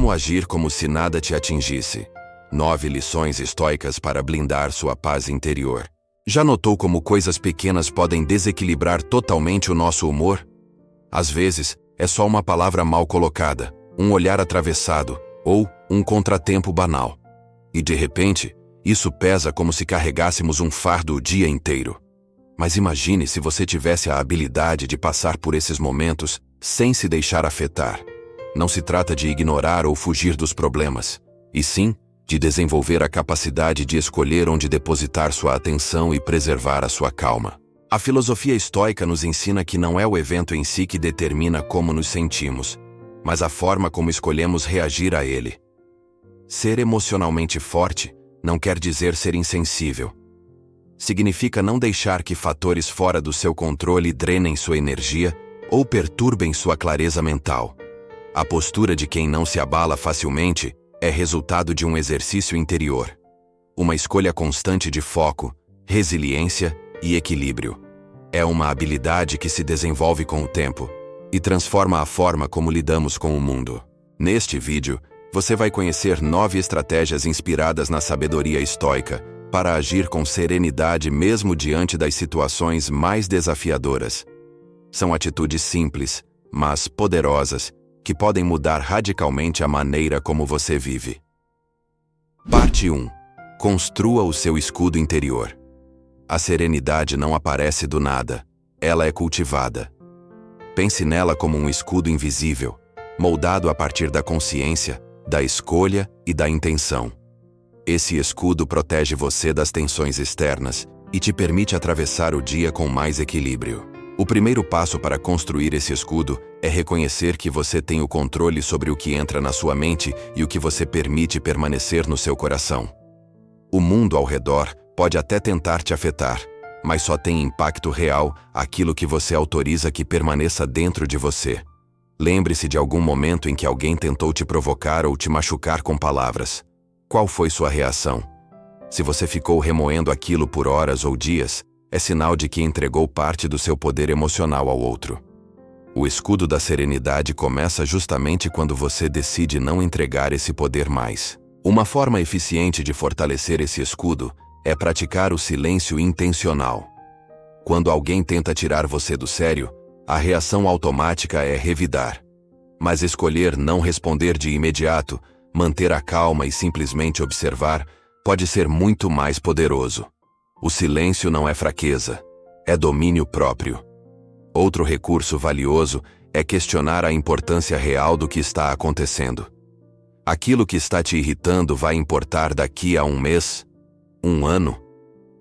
Como agir como se nada te atingisse. 9 lições estoicas para blindar sua paz interior. Já notou como coisas pequenas podem desequilibrar totalmente o nosso humor? Às vezes, é só uma palavra mal colocada, um olhar atravessado ou um contratempo banal. E de repente, isso pesa como se carregássemos um fardo o dia inteiro. Mas imagine se você tivesse a habilidade de passar por esses momentos sem se deixar afetar. Não se trata de ignorar ou fugir dos problemas, e sim de desenvolver a capacidade de escolher onde depositar sua atenção e preservar a sua calma. A filosofia estoica nos ensina que não é o evento em si que determina como nos sentimos, mas a forma como escolhemos reagir a ele. Ser emocionalmente forte não quer dizer ser insensível. Significa não deixar que fatores fora do seu controle drenem sua energia ou perturbem sua clareza mental. A postura de quem não se abala facilmente é resultado de um exercício interior. Uma escolha constante de foco, resiliência e equilíbrio. É uma habilidade que se desenvolve com o tempo e transforma a forma como lidamos com o mundo. Neste vídeo, você vai conhecer 9 estratégias inspiradas na sabedoria estoica para agir com serenidade mesmo diante das situações mais desafiadoras. São atitudes simples, mas poderosas, que podem mudar radicalmente a maneira como você vive. Parte 1. Construa o seu escudo interior. A serenidade não aparece do nada, ela é cultivada. Pense nela como um escudo invisível, moldado a partir da consciência, da escolha e da intenção. Esse escudo protege você das tensões externas e te permite atravessar o dia com mais equilíbrio. O primeiro passo para construir esse escudo é reconhecer que você tem o controle sobre o que entra na sua mente e o que você permite permanecer no seu coração. O mundo ao redor pode até tentar te afetar, mas só tem impacto real aquilo que você autoriza que permaneça dentro de você. Lembre-se de algum momento em que alguém tentou te provocar ou te machucar com palavras. Qual foi sua reação? Se você ficou remoendo aquilo por horas ou dias, é sinal de que entregou parte do seu poder emocional ao outro. O escudo da serenidade começa justamente quando você decide não entregar esse poder mais. Uma forma eficiente de fortalecer esse escudo é praticar o silêncio intencional. Quando alguém tenta tirar você do sério, a reação automática é revidar. Mas escolher não responder de imediato, manter a calma e simplesmente observar, pode ser muito mais poderoso. O silêncio não é fraqueza, é domínio próprio. Outro recurso valioso é questionar a importância real do que está acontecendo. Aquilo que está te irritando vai importar daqui a um mês? Um ano?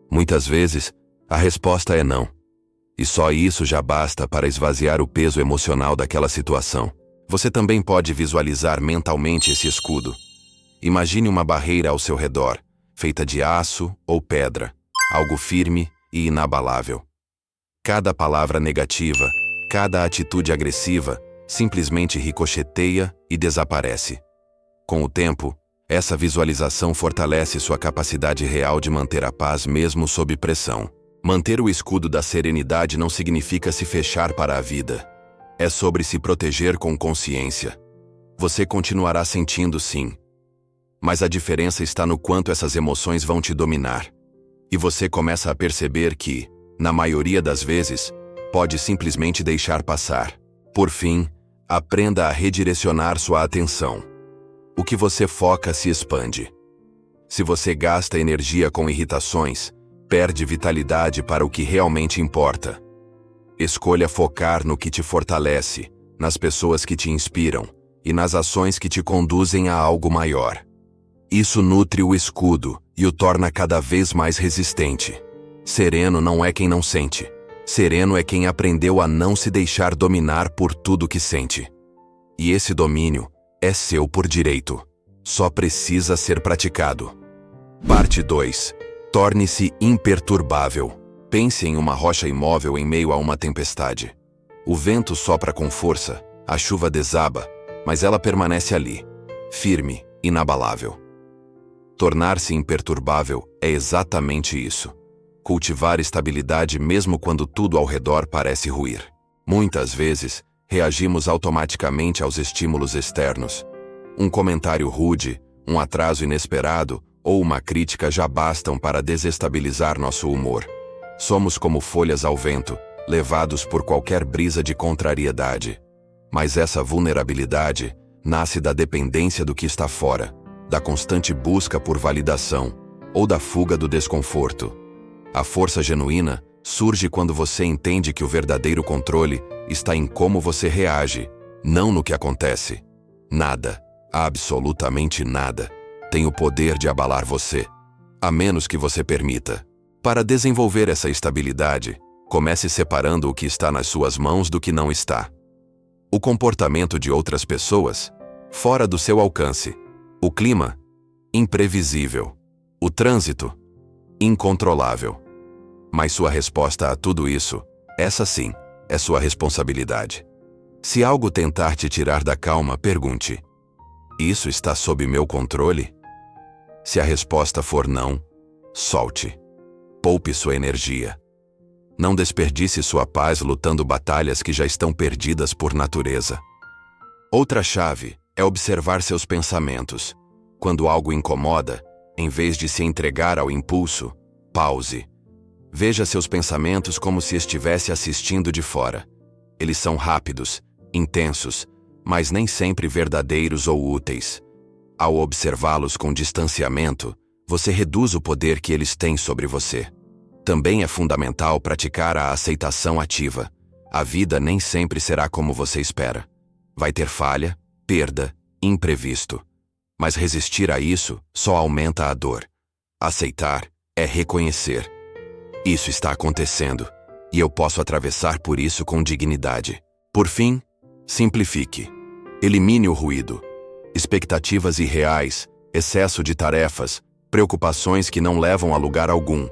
Muitas vezes, a resposta é não. E só isso já basta para esvaziar o peso emocional daquela situação. Você também pode visualizar mentalmente esse escudo. Imagine uma barreira ao seu redor, feita de aço ou pedra. Algo firme e inabalável. Cada palavra negativa, cada atitude agressiva, simplesmente ricocheteia e desaparece. Com o tempo, essa visualização fortalece sua capacidade real de manter a paz mesmo sob pressão. Manter o escudo da serenidade não significa se fechar para a vida. É sobre se proteger com consciência. Você continuará sentindo sim. Mas a diferença está no quanto essas emoções vão te dominar. E você começa a perceber que, na maioria das vezes, pode simplesmente deixar passar. Por fim, aprenda a redirecionar sua atenção. O que você foca se expande. Se você gasta energia com irritações, perde vitalidade para o que realmente importa. Escolha focar no que te fortalece, nas pessoas que te inspiram e nas ações que te conduzem a algo maior. Isso nutre o escudo e o torna cada vez mais resistente. Sereno não é quem não sente. Sereno é quem aprendeu a não se deixar dominar por tudo que sente. E esse domínio é seu por direito. Só precisa ser praticado. Parte 2. Torne-se imperturbável. Pense em uma rocha imóvel em meio a uma tempestade. O vento sopra com força, a chuva desaba, mas ela permanece ali, firme, inabalável. Tornar-se imperturbável é exatamente isso. Cultivar estabilidade mesmo quando tudo ao redor parece ruir. Muitas vezes, reagimos automaticamente aos estímulos externos. Um comentário rude, um atraso inesperado ou uma crítica já bastam para desestabilizar nosso humor. Somos como folhas ao vento, levados por qualquer brisa de contrariedade. Mas essa vulnerabilidade nasce da dependência do que está fora, da constante busca por validação ou da fuga do desconforto. A força genuína surge quando você entende que o verdadeiro controle está em como você reage, não no que acontece. Nada, absolutamente nada, tem o poder de abalar você, a menos que você permita. Para desenvolver essa estabilidade, comece separando o que está nas suas mãos do que não está. O comportamento de outras pessoas, fora do seu alcance. O clima, imprevisível. O trânsito, incontrolável. Mas sua resposta a tudo isso, essa sim, é sua responsabilidade. Se algo tentar te tirar da calma, pergunte: isso está sob meu controle? Se a resposta for não, solte. Poupe sua energia. Não desperdice sua paz lutando batalhas que já estão perdidas por natureza. Outra chave é observar seus pensamentos. Quando algo incomoda, em vez de se entregar ao impulso, pause. Veja seus pensamentos como se estivesse assistindo de fora. Eles são rápidos, intensos, mas nem sempre verdadeiros ou úteis. Ao observá-los com distanciamento, você reduz o poder que eles têm sobre você. Também é fundamental praticar a aceitação ativa. A vida nem sempre será como você espera. Vai ter falha, perda, imprevisto. Mas resistir a isso só aumenta a dor. Aceitar é reconhecer: isso está acontecendo, e eu posso atravessar por isso com dignidade. Por fim, simplifique. Elimine o ruído. Expectativas irreais, excesso de tarefas, preocupações que não levam a lugar algum.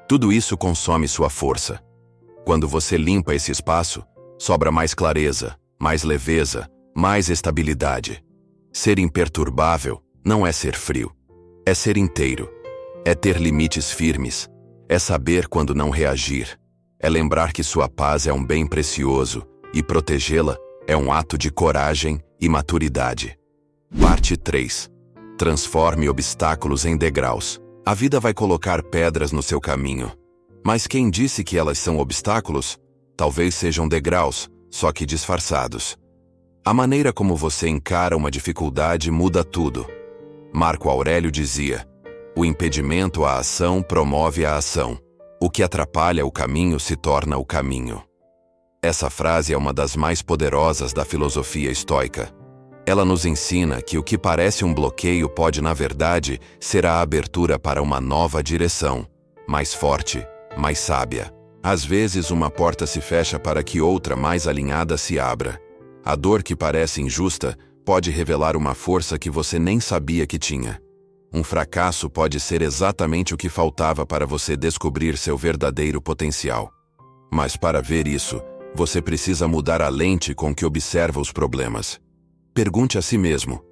Tudo isso consome sua força. Quando você limpa esse espaço, sobra mais clareza, mais leveza, mais estabilidade. Ser imperturbável não é ser frio. É ser inteiro. É ter limites firmes. É saber quando não reagir. É lembrar que sua paz é um bem precioso e protegê-la é um ato de coragem e maturidade. Parte 3. Transforme obstáculos em degraus. A vida vai colocar pedras no seu caminho. Mas quem disse que elas são obstáculos? Talvez sejam degraus, só que disfarçados. A maneira como você encara uma dificuldade muda tudo. Marco Aurélio dizia: o impedimento à ação promove a ação. O que atrapalha o caminho se torna o caminho. Essa frase é uma das mais poderosas da filosofia estoica. Ela nos ensina que o que parece um bloqueio pode, na verdade, ser a abertura para uma nova direção, mais forte, mais sábia. Às vezes, uma porta se fecha para que outra mais alinhada se abra. A dor que parece injusta pode revelar uma força que você nem sabia que tinha. Um fracasso pode ser exatamente o que faltava para você descobrir seu verdadeiro potencial. Mas para ver isso, você precisa mudar a lente com que observa os problemas. Pergunte a si mesmo: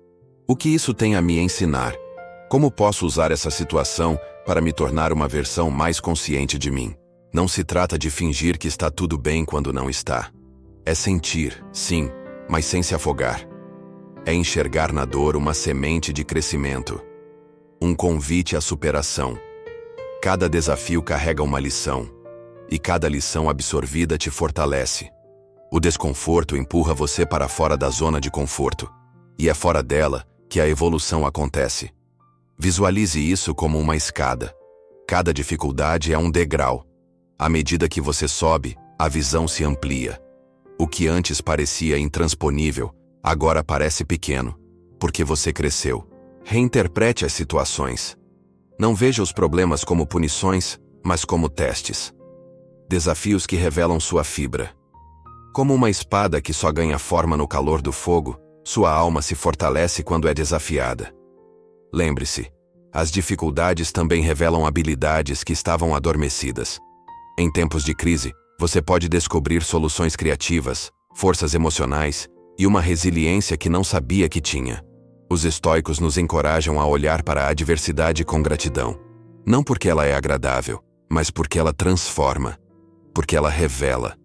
o que isso tem a me ensinar? Como posso usar essa situação para me tornar uma versão mais consciente de mim? Não se trata de fingir que está tudo bem quando não está. É sentir, sim, mas sem se afogar. É enxergar na dor uma semente de crescimento. Um convite à superação. Cada desafio carrega uma lição, e cada lição absorvida te fortalece. O desconforto empurra você para fora da zona de conforto, e é fora dela que a evolução acontece. Visualize isso como uma escada. Cada dificuldade é um degrau. À medida que você sobe, a visão se amplia. O que antes parecia intransponível, agora parece pequeno, porque você cresceu. Reinterprete as situações. Não veja os problemas como punições, mas como testes. Desafios que revelam sua fibra. Como uma espada que só ganha forma no calor do fogo, sua alma se fortalece quando é desafiada. Lembre-se, as dificuldades também revelam habilidades que estavam adormecidas. Em tempos de crise, você pode descobrir soluções criativas, forças emocionais e uma resiliência que não sabia que tinha. Os estoicos nos encorajam a olhar para a adversidade com gratidão. Não porque ela é agradável, mas porque ela transforma, porque ela revela,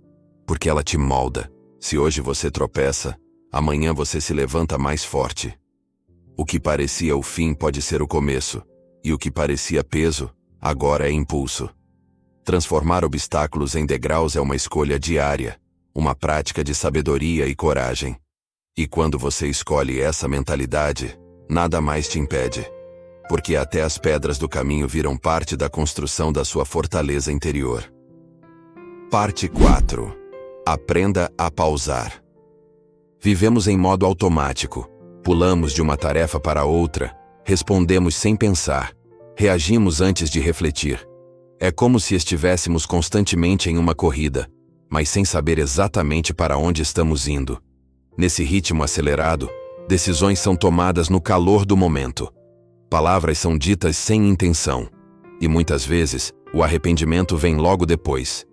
porque ela te molda. Se hoje você tropeça, amanhã você se levanta mais forte. O que parecia o fim pode ser o começo, e o que parecia peso, agora é impulso. Transformar obstáculos em degraus é uma escolha diária, uma prática de sabedoria e coragem. E quando você escolhe essa mentalidade, nada mais te impede. Porque até as pedras do caminho viram parte da construção da sua fortaleza interior. Parte 4. Aprenda a pausar. Vivemos em modo automático. Pulamos de uma tarefa para outra, respondemos sem pensar, reagimos antes de refletir. É como se estivéssemos constantemente em uma corrida, mas sem saber exatamente para onde estamos indo. Nesse ritmo acelerado, decisões são tomadas no calor do momento. Palavras são ditas sem intenção. E muitas vezes, o arrependimento vem logo depois.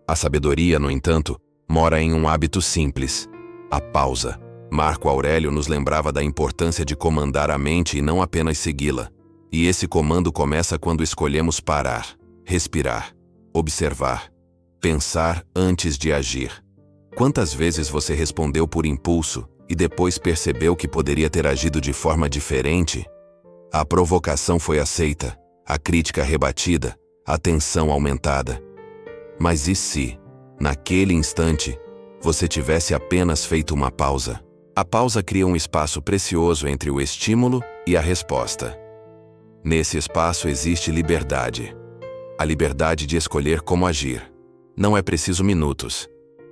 A sabedoria, no entanto, mora em um hábito simples: a pausa. Marco Aurélio nos lembrava da importância de comandar a mente e não apenas segui-la. E esse comando começa quando escolhemos parar, respirar, observar, pensar antes de agir. Quantas vezes você respondeu por impulso e depois percebeu que poderia ter agido de forma diferente? A provocação foi aceita, a crítica rebatida, a tensão aumentada. Mas e se, naquele instante, você tivesse apenas feito uma pausa? A pausa cria um espaço precioso entre o estímulo e a resposta. Nesse espaço existe liberdade. A liberdade de escolher como agir. Não é preciso minutos.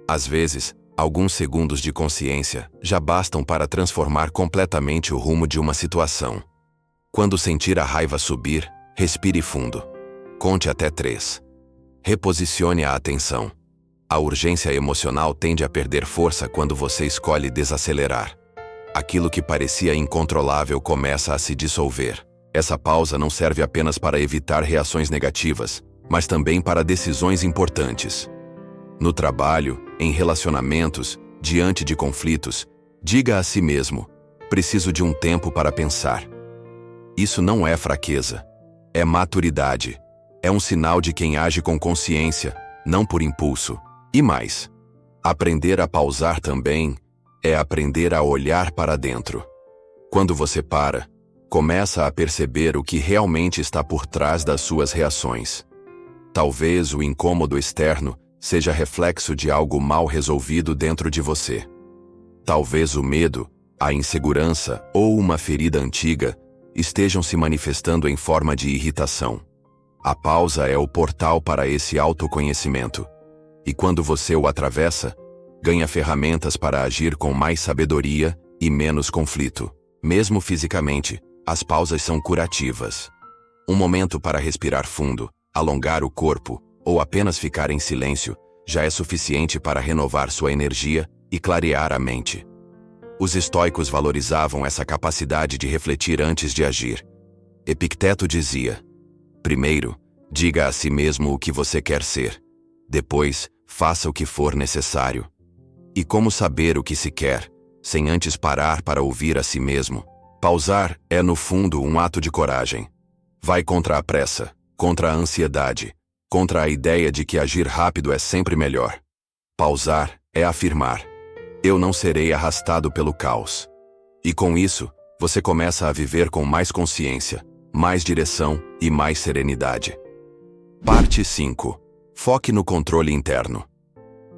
Às vezes, alguns segundos de consciência já bastam para transformar completamente o rumo de uma situação. Quando sentir a raiva subir, respire fundo. Conte até 3. Reposicione a atenção. A urgência emocional tende a perder força quando você escolhe desacelerar. Aquilo que parecia incontrolável começa a se dissolver. Essa pausa não serve apenas para evitar reações negativas, mas também para decisões importantes. No trabalho, em relacionamentos, diante de conflitos, diga a si mesmo: preciso de um tempo para pensar. Isso não é fraqueza. É maturidade. É um sinal de quem age com consciência, não por impulso. E mais, aprender a pausar também é aprender a olhar para dentro. Quando você para, começa a perceber o que realmente está por trás das suas reações. Talvez o incômodo externo seja reflexo de algo mal resolvido dentro de você. Talvez o medo, a insegurança ou uma ferida antiga estejam se manifestando em forma de irritação. A pausa é o portal para esse autoconhecimento. E quando você o atravessa, ganha ferramentas para agir com mais sabedoria e menos conflito. Mesmo fisicamente, as pausas são curativas. Um momento para respirar fundo, alongar o corpo, ou apenas ficar em silêncio, já é suficiente para renovar sua energia e clarear a mente. Os estoicos valorizavam essa capacidade de refletir antes de agir. Epicteto dizia: primeiro, diga a si mesmo o que você quer ser. Depois, faça o que for necessário. E como saber o que se quer, sem antes parar para ouvir a si mesmo? Pausar é, no fundo, um ato de coragem. Vai contra a pressa, contra a ansiedade, contra a ideia de que agir rápido é sempre melhor. Pausar é afirmar: eu não serei arrastado pelo caos. E com isso, você começa a viver com mais consciência, mais direção e mais serenidade. Parte 5. Foque no controle interno.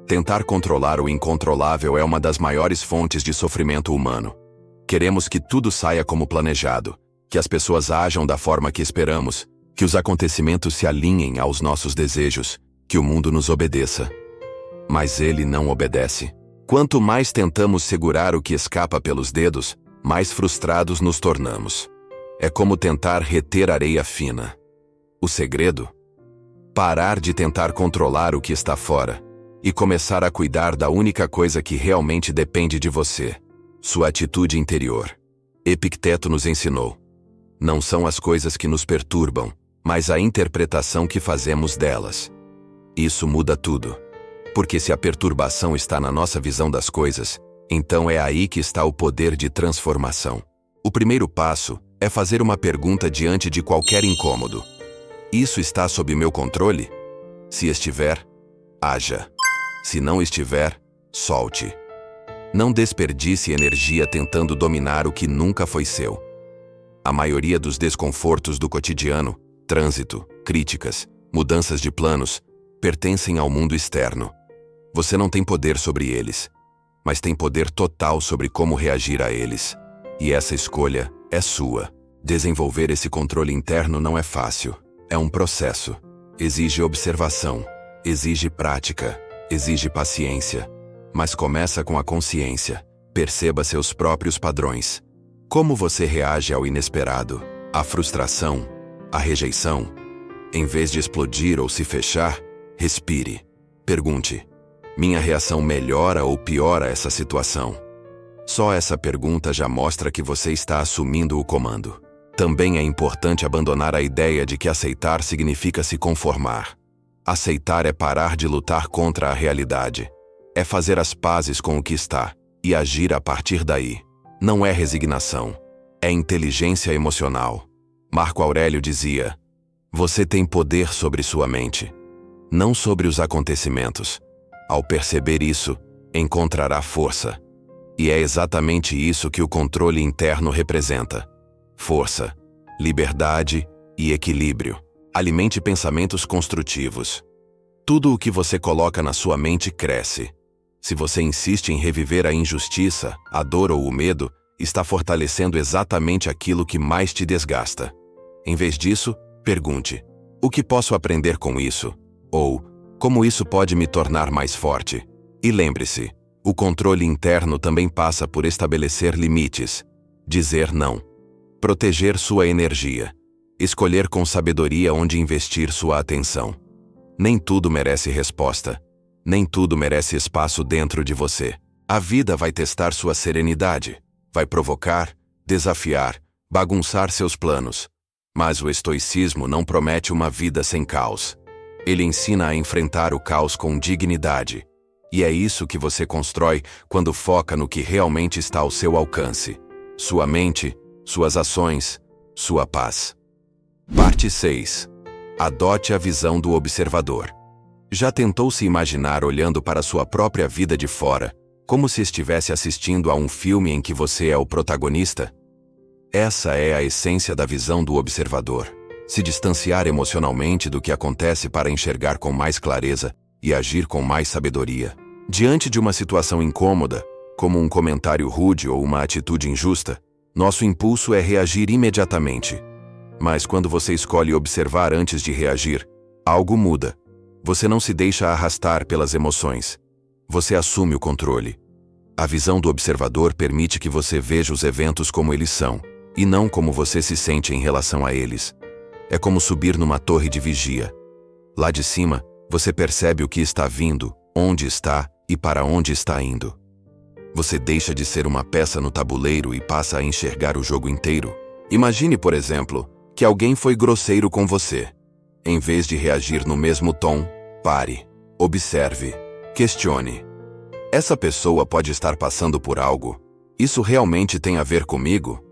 Tentar controlar o incontrolável é uma das maiores fontes de sofrimento humano. Queremos que tudo saia como planejado, que as pessoas ajam da forma que esperamos, que os acontecimentos se alinhem aos nossos desejos, que o mundo nos obedeça. Mas ele não obedece. Quanto mais tentamos segurar o que escapa pelos dedos, mais frustrados nos tornamos. É como tentar reter areia fina. O segredo? Parar de tentar controlar o que está fora e começar a cuidar da única coisa que realmente depende de você: sua atitude interior. Epicteto nos ensinou: não são as coisas que nos perturbam, mas a interpretação que fazemos delas. Isso muda tudo. Porque se a perturbação está na nossa visão das coisas, então é aí que está o poder de transformação. O primeiro passo é fazer uma pergunta diante de qualquer incômodo: isso está sob meu controle? Se estiver, haja. Se não estiver, solte. Não desperdice energia tentando dominar o que nunca foi seu. A maioria dos desconfortos do cotidiano, trânsito, críticas, mudanças de planos, pertencem ao mundo externo. Você não tem poder sobre eles, mas tem poder total sobre como reagir a eles. E essa escolha é sua. Desenvolver esse controle interno não é fácil. É um processo. Exige observação, exige prática, exige paciência. Mas começa com a consciência. Perceba seus próprios padrões. Como você reage ao inesperado, à frustração, à rejeição? Em vez de explodir ou se fechar, respire. Pergunte: minha reação melhora ou piora essa situação? Só essa pergunta já mostra que você está assumindo o comando. Também é importante abandonar a ideia de que aceitar significa se conformar. Aceitar é parar de lutar contra a realidade. É fazer as pazes com o que está e agir a partir daí. Não é resignação. É inteligência emocional. Marco Aurélio dizia: você tem poder sobre sua mente, não sobre os acontecimentos. Ao perceber isso, encontrará força. E é exatamente isso que o controle interno representa: força, liberdade e equilíbrio. Alimente pensamentos construtivos. Tudo o que você coloca na sua mente cresce. Se você insiste em reviver a injustiça, a dor ou o medo, está fortalecendo exatamente aquilo que mais te desgasta. Em vez disso, pergunte: o que posso aprender com isso? Ou, como isso pode me tornar mais forte? E lembre-se, o controle interno também passa por estabelecer limites, dizer não, proteger sua energia, escolher com sabedoria onde investir sua atenção. Nem tudo merece resposta. Nem tudo merece espaço dentro de você. A vida vai testar sua serenidade, vai provocar, desafiar, bagunçar seus planos. Mas o estoicismo não promete uma vida sem caos. Ele ensina a enfrentar o caos com dignidade. E é isso que você constrói quando foca no que realmente está ao seu alcance: sua mente, suas ações, sua paz. Parte 6. Adote a visão do observador. Já tentou se imaginar olhando para sua própria vida de fora, como se estivesse assistindo a um filme em que você é o protagonista? Essa é a essência da visão do observador. Se distanciar emocionalmente do que acontece para enxergar com mais clareza e agir com mais sabedoria. Diante de uma situação incômoda, como um comentário rude ou uma atitude injusta, nosso impulso é reagir imediatamente. Mas quando você escolhe observar antes de reagir, algo muda. Você não se deixa arrastar pelas emoções. Você assume o controle. A visão do observador permite que você veja os eventos como eles são, e não como você se sente em relação a eles. É como subir numa torre de vigia. Lá de cima, você percebe o que está vindo, onde está e para onde está indo. Você deixa de ser uma peça no tabuleiro e passa a enxergar o jogo inteiro. Imagine, por exemplo, que alguém foi grosseiro com você. Em vez de reagir no mesmo tom, pare, observe, questione. Essa pessoa pode estar passando por algo. Isso realmente tem a ver comigo?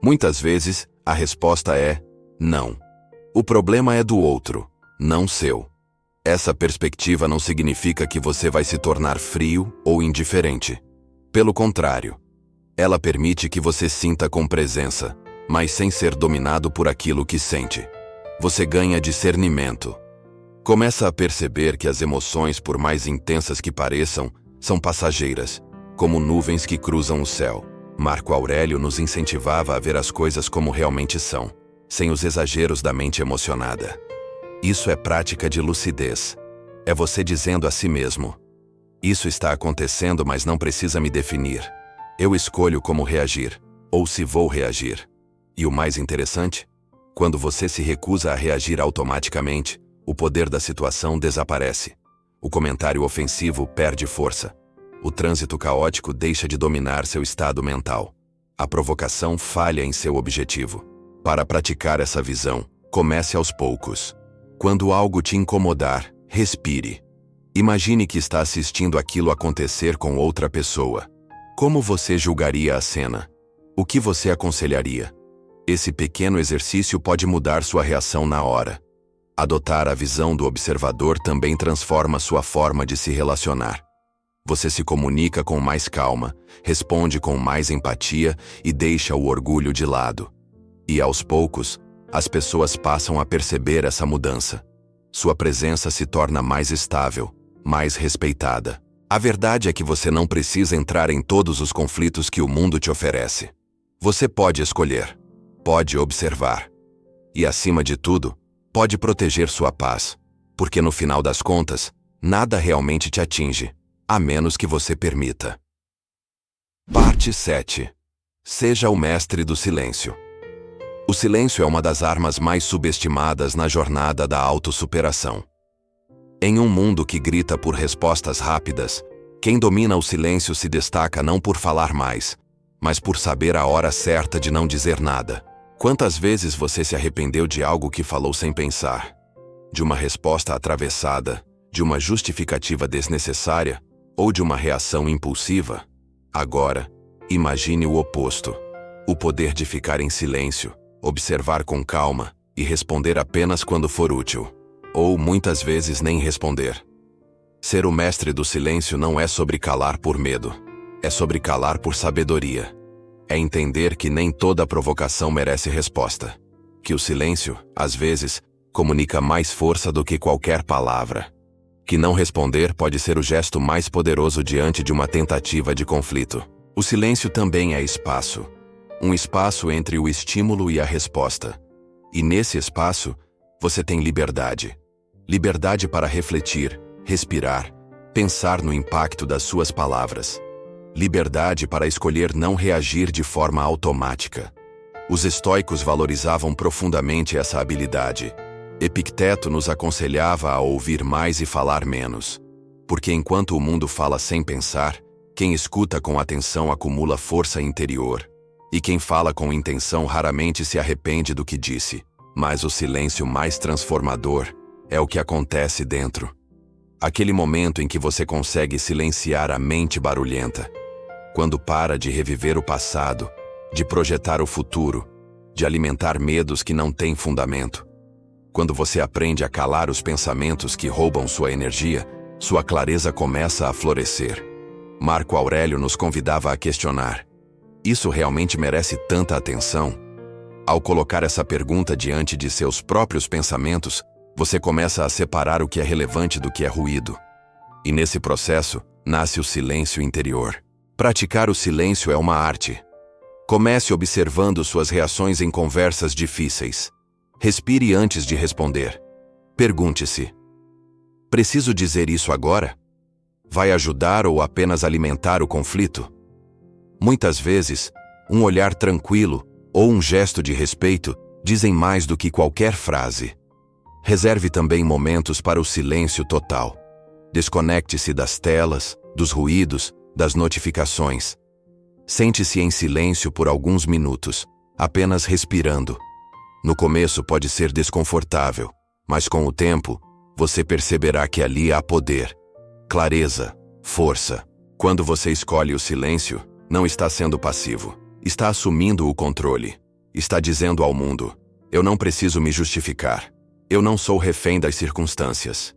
Muitas vezes, a resposta é não. O problema é do outro, não seu. Essa perspectiva não significa que você vai se tornar frio ou indiferente. Pelo contrário, ela permite que você sinta com presença, mas sem ser dominado por aquilo que sente. Você ganha discernimento. Começa a perceber que as emoções, por mais intensas que pareçam, são passageiras, como nuvens que cruzam o céu. Marco Aurélio nos incentivava a ver as coisas como realmente são, sem os exageros da mente emocionada. Isso é prática de lucidez. É você dizendo a si mesmo: isso está acontecendo, mas não precisa me definir. Eu escolho como reagir, ou se vou reagir. E o mais interessante? Quando você se recusa a reagir automaticamente, o poder da situação desaparece. O comentário ofensivo perde força. O trânsito caótico deixa de dominar seu estado mental. A provocação falha em seu objetivo. Para praticar essa visão, comece aos poucos. Quando algo te incomodar, respire. Imagine que está assistindo aquilo acontecer com outra pessoa. Como você julgaria a cena? O que você aconselharia? Esse pequeno exercício pode mudar sua reação na hora. Adotar a visão do observador também transforma sua forma de se relacionar. Você se comunica com mais calma, responde com mais empatia e deixa o orgulho de lado. E aos poucos, as pessoas passam a perceber essa mudança. Sua presença se torna mais estável, mais respeitada. A verdade é que você não precisa entrar em todos os conflitos que o mundo te oferece. Você pode escolher, pode observar. E, acima de tudo, pode proteger sua paz, porque no final das contas, nada realmente te atinge, a menos que você permita. Parte 7. Seja o mestre do silêncio. O silêncio é uma das armas mais subestimadas na jornada da autossuperação. Em um mundo que grita por respostas rápidas, quem domina o silêncio se destaca não por falar mais, mas por saber a hora certa de não dizer nada. Quantas vezes você se arrependeu de algo que falou sem pensar? De uma resposta atravessada, de uma justificativa desnecessária ou de uma reação impulsiva? Agora, imagine o oposto. O poder de ficar em silêncio, observar com calma e responder apenas quando for útil. Ou, muitas vezes, nem responder. Ser o mestre do silêncio não é sobre calar por medo. É sobre calar por sabedoria. É entender que nem toda provocação merece resposta. Que o silêncio, às vezes, comunica mais força do que qualquer palavra. Que não responder pode ser o gesto mais poderoso diante de uma tentativa de conflito. O silêncio também é espaço. Um espaço entre o estímulo e a resposta. E nesse espaço, você tem liberdade. Liberdade para refletir, respirar, pensar no impacto das suas palavras. Liberdade para escolher não reagir de forma automática. Os estoicos valorizavam profundamente essa habilidade. Epicteto nos aconselhava a ouvir mais e falar menos. Porque enquanto o mundo fala sem pensar, quem escuta com atenção acumula força interior. E quem fala com intenção raramente se arrepende do que disse. Mas o silêncio mais transformador é o que acontece dentro. Aquele momento em que você consegue silenciar a mente barulhenta. Quando para de reviver o passado, de projetar o futuro, de alimentar medos que não têm fundamento. Quando você aprende a calar os pensamentos que roubam sua energia, sua clareza começa a florescer. Marco Aurélio nos convidava a questionar: isso realmente merece tanta atenção? Ao colocar essa pergunta diante de seus próprios pensamentos, você começa a separar o que é relevante do que é ruído. E nesse processo, nasce o silêncio interior. Praticar o silêncio é uma arte. Comece observando suas reações em conversas difíceis. Respire antes de responder. Pergunte-se: preciso dizer isso agora? Vai ajudar ou apenas alimentar o conflito? Muitas vezes, um olhar tranquilo ou um gesto de respeito dizem mais do que qualquer frase. Reserve também momentos para o silêncio total. Desconecte-se das telas, dos ruídos, das notificações. Sente-se em silêncio por alguns minutos, apenas respirando. No começo pode ser desconfortável, mas com o tempo, você perceberá que ali há poder, clareza, força. Quando você escolhe o silêncio, não está sendo passivo. Está assumindo o controle. Está dizendo ao mundo: eu não preciso me justificar. Eu não sou refém das circunstâncias.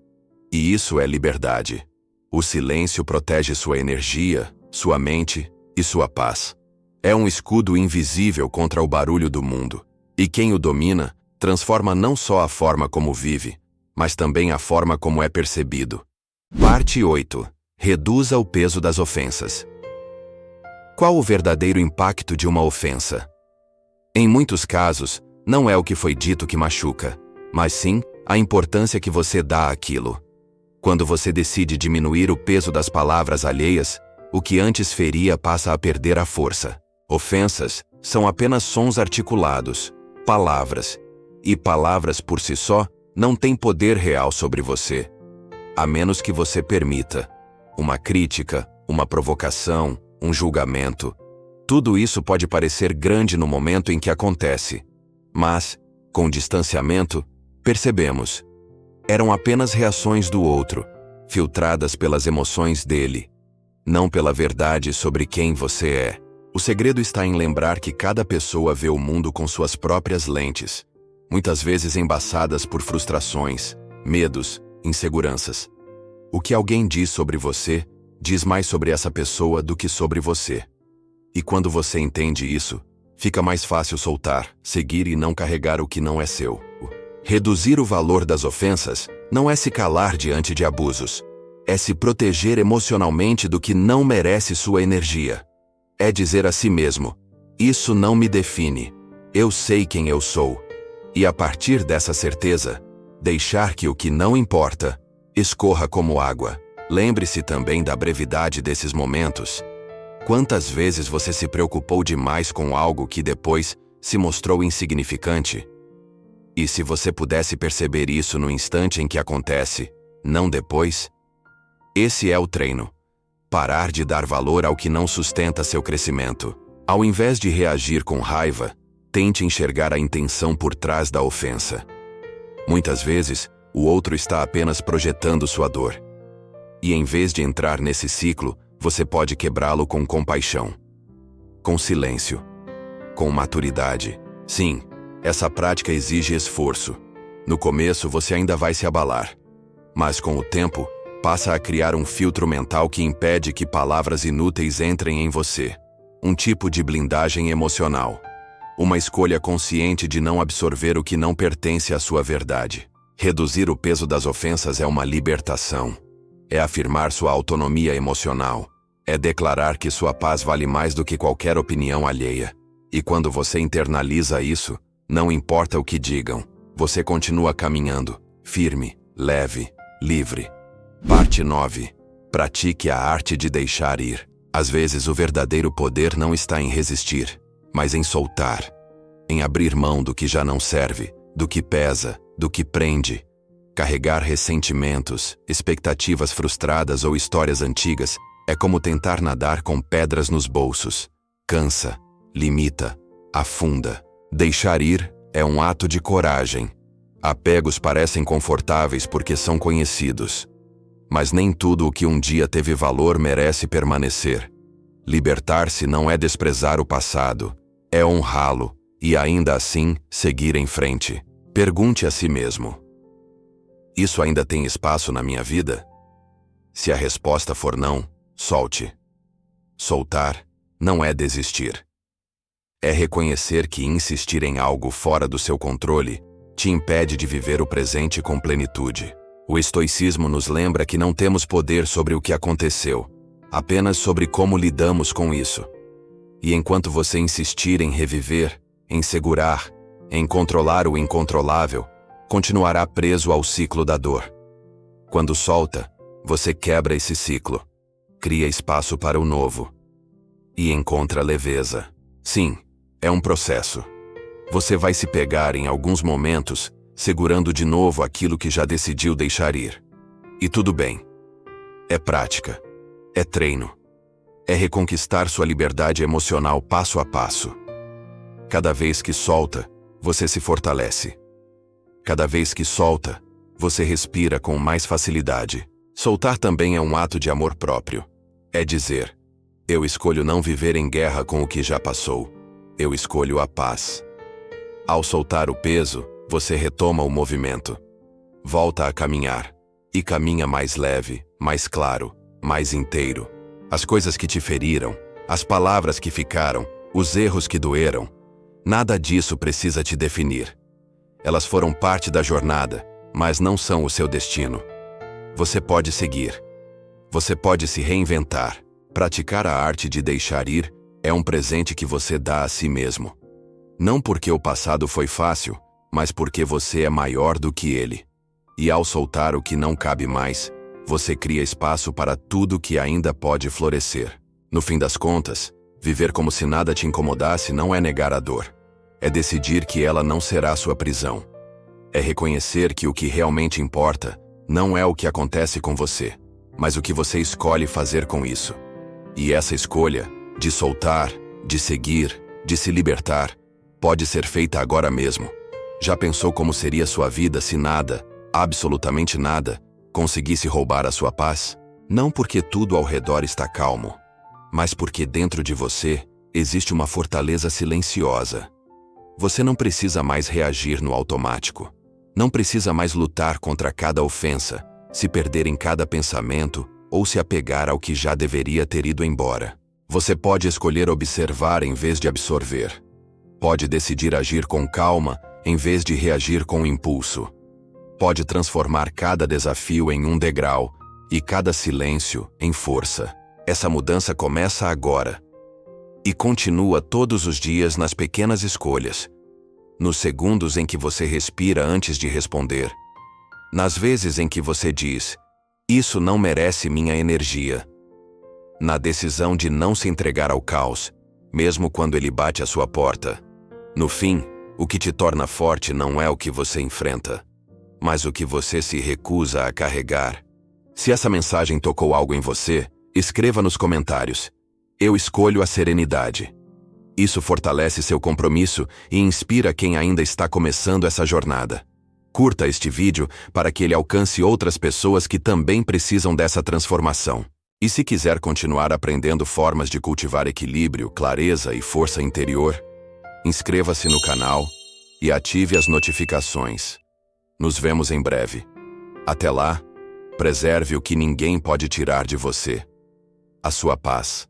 E isso é liberdade. O silêncio protege sua energia, sua mente e sua paz. É um escudo invisível contra o barulho do mundo. E quem o domina, transforma não só a forma como vive, mas também a forma como é percebido. Parte 8. Reduza o peso das ofensas. Qual o verdadeiro impacto de uma ofensa? Em muitos casos, não é o que foi dito que machuca, mas sim a importância que você dá àquilo. Quando você decide diminuir o peso das palavras alheias, o que antes feria passa a perder a força. Ofensas são apenas sons articulados, palavras. E palavras por si só não têm poder real sobre você. A menos que você permita. Uma crítica, uma provocação, um julgamento. Tudo isso pode parecer grande no momento em que acontece. Mas, com distanciamento, percebemos. Eram apenas reações do outro, filtradas pelas emoções dele, não pela verdade sobre quem você é. O segredo está em lembrar que cada pessoa vê o mundo com suas próprias lentes, muitas vezes embaçadas por frustrações, medos, inseguranças. O que alguém diz sobre você, diz mais sobre essa pessoa do que sobre você. E quando você entende isso, Fica mais fácil soltar, seguir e não carregar o que não é seu. Reduzir o valor das ofensas não é se calar diante de abusos. É se proteger emocionalmente do que não merece sua energia. É dizer a si mesmo: isso não me define. Eu sei quem eu sou. E a partir dessa certeza, deixar que o que não importa escorra como água. Lembre-se também da brevidade desses momentos. Quantas vezes você se preocupou demais com algo que depois se mostrou insignificante? E se você pudesse perceber isso no instante em que acontece, não depois? Esse é o treino. Parar de dar valor ao que não sustenta seu crescimento. Ao invés de reagir com raiva, tente enxergar a intenção por trás da ofensa. Muitas vezes, o outro está apenas projetando sua dor. E em vez de entrar nesse ciclo, você pode quebrá-lo com compaixão, com silêncio, com maturidade. Sim, essa prática exige esforço. No começo você ainda vai se abalar, mas com o tempo, passa a criar um filtro mental que impede que palavras inúteis entrem em você. Um tipo de blindagem emocional. Uma escolha consciente de não absorver o que não pertence à sua verdade. Reduzir o peso das ofensas é uma libertação. É afirmar sua autonomia emocional. É declarar que sua paz vale mais do que qualquer opinião alheia. E quando você internaliza isso, não importa o que digam, você continua caminhando, firme, leve, livre. Parte 9. Pratique a arte de deixar ir. Às vezes o verdadeiro poder não está em resistir, mas em soltar. Em abrir mão do que já não serve, do que pesa, do que prende. Carregar ressentimentos, expectativas frustradas ou histórias antigas é como tentar nadar com pedras nos bolsos. Cansa, limita, afunda. Deixar ir é um ato de coragem. Apegos parecem confortáveis porque são conhecidos. Mas nem tudo o que um dia teve valor merece permanecer. Libertar-se não é desprezar o passado, é honrá-lo e ainda assim seguir em frente. Pergunte a si mesmo: isso ainda tem espaço na minha vida? Se a resposta for não, solte. Soltar não é desistir. É reconhecer que insistir em algo fora do seu controle te impede de viver o presente com plenitude. O estoicismo nos lembra que não temos poder sobre o que aconteceu, apenas sobre como lidamos com isso. E enquanto você insistir em reviver, em segurar, em controlar o incontrolável, continuará preso ao ciclo da dor. Quando solta, você quebra esse ciclo, cria espaço para o novo e encontra leveza. Sim, é um processo. Você vai se pegar em alguns momentos segurando de novo aquilo que já decidiu deixar ir. E tudo bem. É prática. É treino. É reconquistar sua liberdade emocional passo a passo. Cada vez que solta, você se fortalece. Cada vez que solta, você respira com mais facilidade. Soltar também é um ato de amor próprio. É dizer: eu escolho não viver em guerra com o que já passou. Eu escolho a paz. Ao soltar o peso, você retoma o movimento. Volta a caminhar. E caminha mais leve, mais claro, mais inteiro. As coisas que te feriram, as palavras que ficaram, os erros que doeram, nada disso precisa te definir. Elas foram parte da jornada, mas não são o seu destino. Você pode seguir. Você pode se reinventar. Praticar a arte de deixar ir é um presente que você dá a si mesmo. Não porque o passado foi fácil, mas porque você é maior do que ele. E ao soltar o que não cabe mais, você cria espaço para tudo que ainda pode florescer. No fim das contas, viver como se nada te incomodasse não é negar a dor. É decidir que ela não será sua prisão. É reconhecer que o que realmente importa não é o que acontece com você, mas o que você escolhe fazer com isso. E essa escolha, de soltar, de seguir, de se libertar, pode ser feita agora mesmo. Já pensou como seria sua vida se nada, absolutamente nada, conseguisse roubar a sua paz? Não porque tudo ao redor está calmo, mas porque dentro de você existe uma fortaleza silenciosa. Você não precisa mais reagir no automático. Não precisa mais lutar contra cada ofensa, se perder em cada pensamento ou se apegar ao que já deveria ter ido embora. Você pode escolher observar em vez de absorver. Pode decidir agir com calma em vez de reagir com impulso. Pode transformar cada desafio em um degrau e cada silêncio em força. Essa mudança começa agora e continua todos os dias nas pequenas escolhas, nos segundos em que você respira antes de responder, nas vezes em que você diz, isso não merece minha energia, na decisão de não se entregar ao caos, mesmo quando ele bate à sua porta. No fim, o que te torna forte não é o que você enfrenta, mas o que você se recusa a carregar. Se essa mensagem tocou algo em você, escreva nos comentários. Eu escolho a serenidade. Isso fortalece seu compromisso e inspira quem ainda está começando essa jornada. Curta este vídeo para que ele alcance outras pessoas que também precisam dessa transformação. E se quiser continuar aprendendo formas de cultivar equilíbrio, clareza e força interior, inscreva-se no canal e ative as notificações. Nos vemos em breve. Até lá, preserve o que ninguém pode tirar de você: a sua paz.